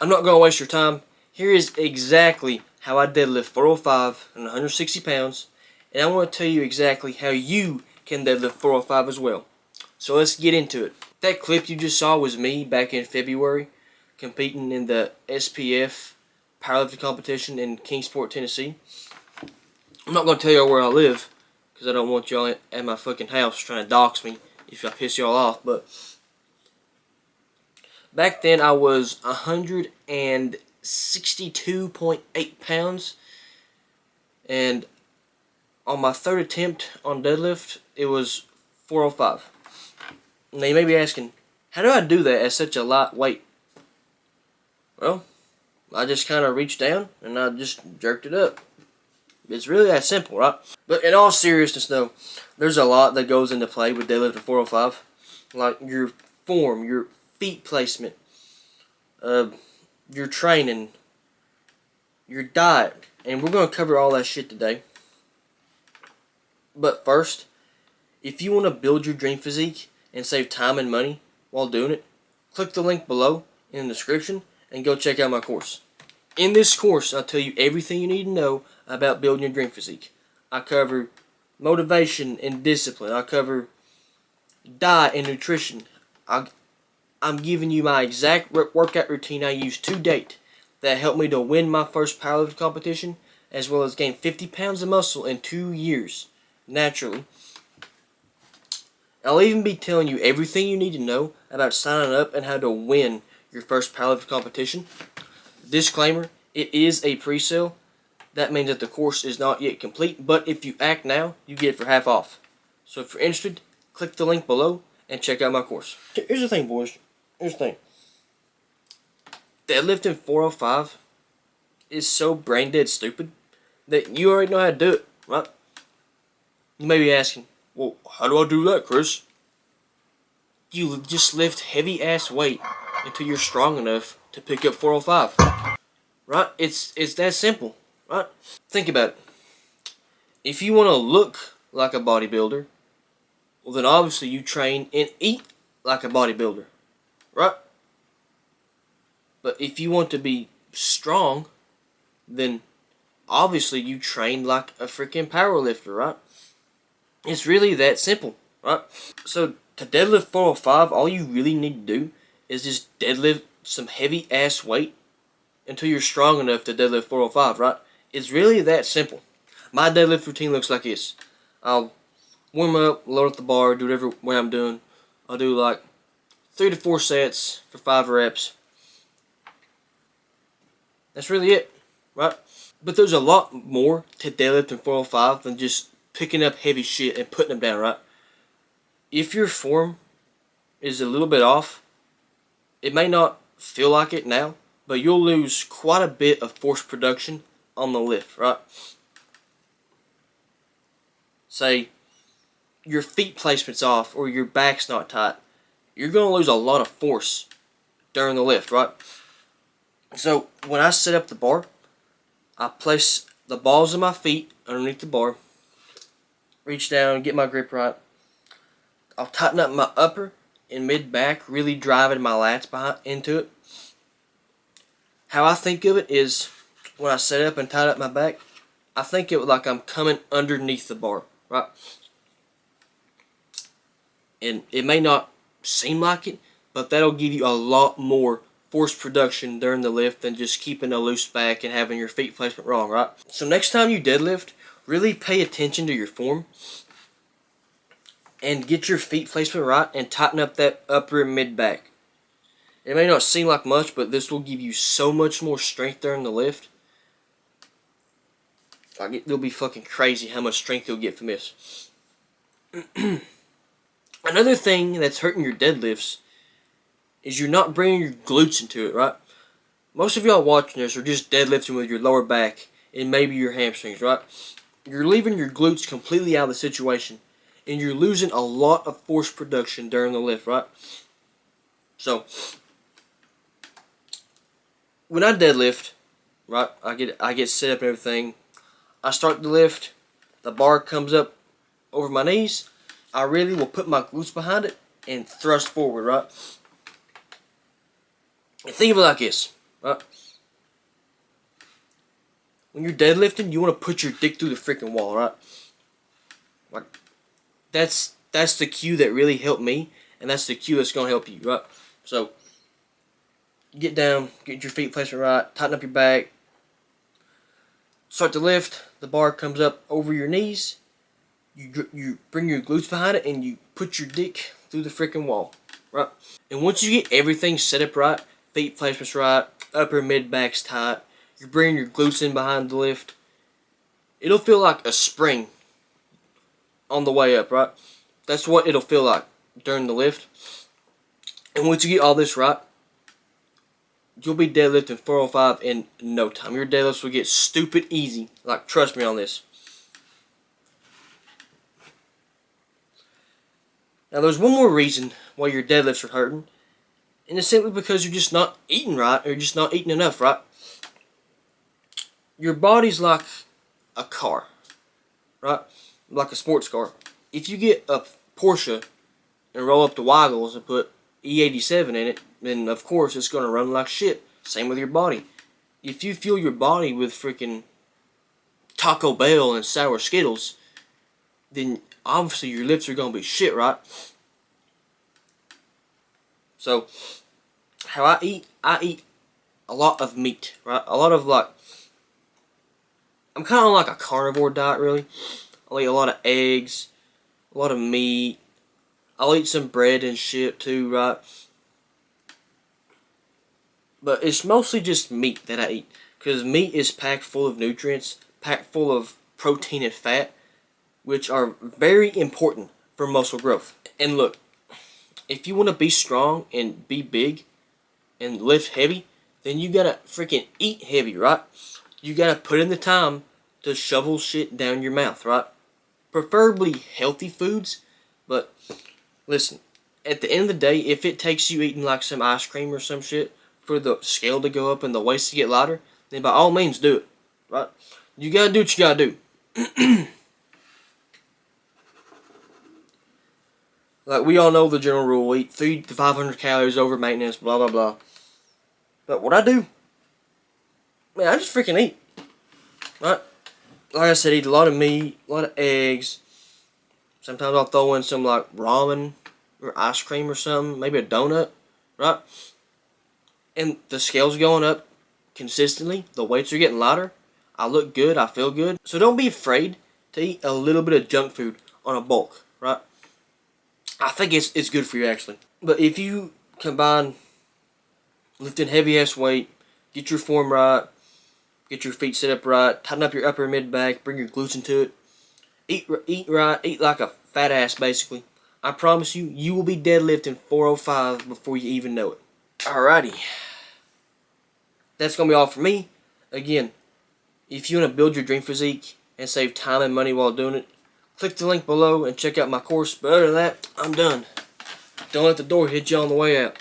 I'm not going to waste your time. Here is exactly how I deadlift 405 and 160 pounds. And I want to tell you exactly how you can deadlift 405 as well. So let's get into it. That clip you just saw was me back in February competing in the SPF powerlifting competition in Kingsport, Tennessee. I'm not going to tell y'all where I live because I don't want y'all at my fucking house trying to dox me if I piss y'all off. But back then I was 162.8 pounds. And on my third attempt on deadlift, it was 405. Now you may be asking, how do I do that at such a light weight? Well, I just kind of reached down and I just jerked it up. It's really that simple, right? But in all seriousness though, there's a lot that goes into play with deadlifting 405. Like your form, your feet placement, your training, your diet. And we're going to cover all that shit today. But first, if you want to build your dream physique and save time and money while doing it, click the link below in the description and go check out my course. In this course, I'll tell you everything you need to know about building your dream physique. I cover motivation and discipline. I cover diet and nutrition. I'm giving you my exact workout routine I used to date that helped me to win my first powerlifting competition, as well as gain 50 pounds of muscle in 2 years, naturally. I'll even be telling you everything you need to know about signing up and how to win your first powerlifting competition. Disclaimer, it is a pre-sale. That means that the course is not yet complete, but if you act now, you get it for half off. So if you're interested, click the link below and check out my course. Here's the thing, boys. Here's the thing. Deadlifting 405 is so brain dead stupid that you already know how to do it, right? You may be asking, well, how do I do that, Chris? You just lift heavy ass weight until you're strong enough to pick up 405. Right? It's that simple, right? Think about it. If you want to look like a bodybuilder, well then obviously you train and eat like a bodybuilder, right? But if you want to be strong, then obviously you train like a freaking powerlifter, right? It's really that simple, right? So to deadlift 405, all you really need to do is just deadlift some heavy ass weight until you're strong enough to deadlift 405, right? It's really that simple. My deadlift routine looks like this. I'll warm up, load up the bar, do whatever way I'm doing. I'll do like 3 to 4 sets for 5 reps. That's really it, right? But there's a lot more to deadlifting 405 than just picking up heavy shit and putting them down, right? If your form is a little bit off, it may not feel like it now, but you'll lose quite a bit of force production on the lift, right? Say your feet placement's off or your back's not tight, you're going to lose a lot of force during the lift, right? So when I set up the bar, I place the balls of my feet underneath the bar, reach down, get my grip right. I'll tighten up my upper and mid back, really driving my lats into it. How I think of it is, when I set up and tighten up my back, I think of it like I'm coming underneath the bar, right? And it may not seem like it, but that'll give you a lot more force production during the lift than just keeping a loose back and having your feet placement wrong, right? So next time you deadlift, really pay attention to your form and get your feet placement right and tighten up that upper and mid back. It may not seem like much, but this will give you so much more strength during the lift. Like, it'll be fucking crazy how much strength you'll get from this. Another thing that's hurting your deadlifts is you're not bringing your glutes into it, right? Most of y'all watching this are just deadlifting with your lower back and maybe your hamstrings, right? You're leaving your glutes completely out of the situation, and you're losing a lot of force production during the lift, right? So when I deadlift, right, I get set up and everything. I start the lift, the bar comes up over my knees. I really will put my glutes behind it and thrust forward, right? And think of it like this. Right? When you're deadlifting, you want to put your dick through the freaking wall, right? Like, that's the cue that really helped me, and that's the cue that's gonna help you, right? So, get down, get your feet placement right, tighten up your back, start to lift. The bar comes up over your knees. You bring your glutes behind it, and you put your dick through the freaking wall, right? And once you get everything set up right, feet placements right, upper mid back's tight, you're bringing your glutes in behind the lift. It'll feel like a spring on the way up, right? That's what it'll feel like during the lift. And once you get all this right, you'll be deadlifting 405 in no time. Your deadlifts will get stupid easy. Like, trust me on this. Now, there's one more reason why your deadlifts are hurting, and it's simply because you're just not eating right, or you're just not eating enough, right? Your body's like a car, right? Like a sports car. If you get a Porsche and roll up the Wiggles and put E87 in it, then of course it's going to run like shit. Same with your body. If you fuel your body with freaking Taco Bell and sour Skittles, then obviously your lifts are going to be shit, right? So, how I eat a lot of meat, right? A lot of, like, I'm kind of like a carnivore diet, really. I'll eat a lot of eggs, a lot of meat. I'll eat some bread and shit too, right? But it's mostly just meat that I eat. Because meat is packed full of nutrients, packed full of protein and fat, which are very important for muscle growth. And look, if you want to be strong and be big and lift heavy, then you gotta freaking eat heavy, right? You gotta put in the time to shovel shit down your mouth, right? Preferably healthy foods, but listen, at the end of the day, if it takes you eating like some ice cream or some shit for the scale to go up and the waist to get lighter, then by all means do it, right? You gotta do what you gotta do. Like, we all know the general rule, eat 300 to 500 calories over maintenance, blah, blah, blah. But what I do, man, I just freaking eat, right? Like I said, eat a lot of meat, a lot of eggs. Sometimes I'll throw in some, like, ramen or ice cream or something, maybe a donut, right? And the scale's going up consistently. The weights are getting lighter. I look good. I feel good. So don't be afraid to eat a little bit of junk food on a bulk, right? I think it's good for you, actually. But if you combine lifting heavy-ass weight, get your form right, get your feet set up right, tighten up your upper mid-back, bring your glutes into it, eat right, eat like a fat ass, basically. I promise you, you will be deadlifting 405 before you even know it. Alrighty. That's going to be all for me. Again, if you want to build your dream physique and save time and money while doing it, click the link below and check out my course. But other than that, I'm done. Don't let the door hit you on the way out.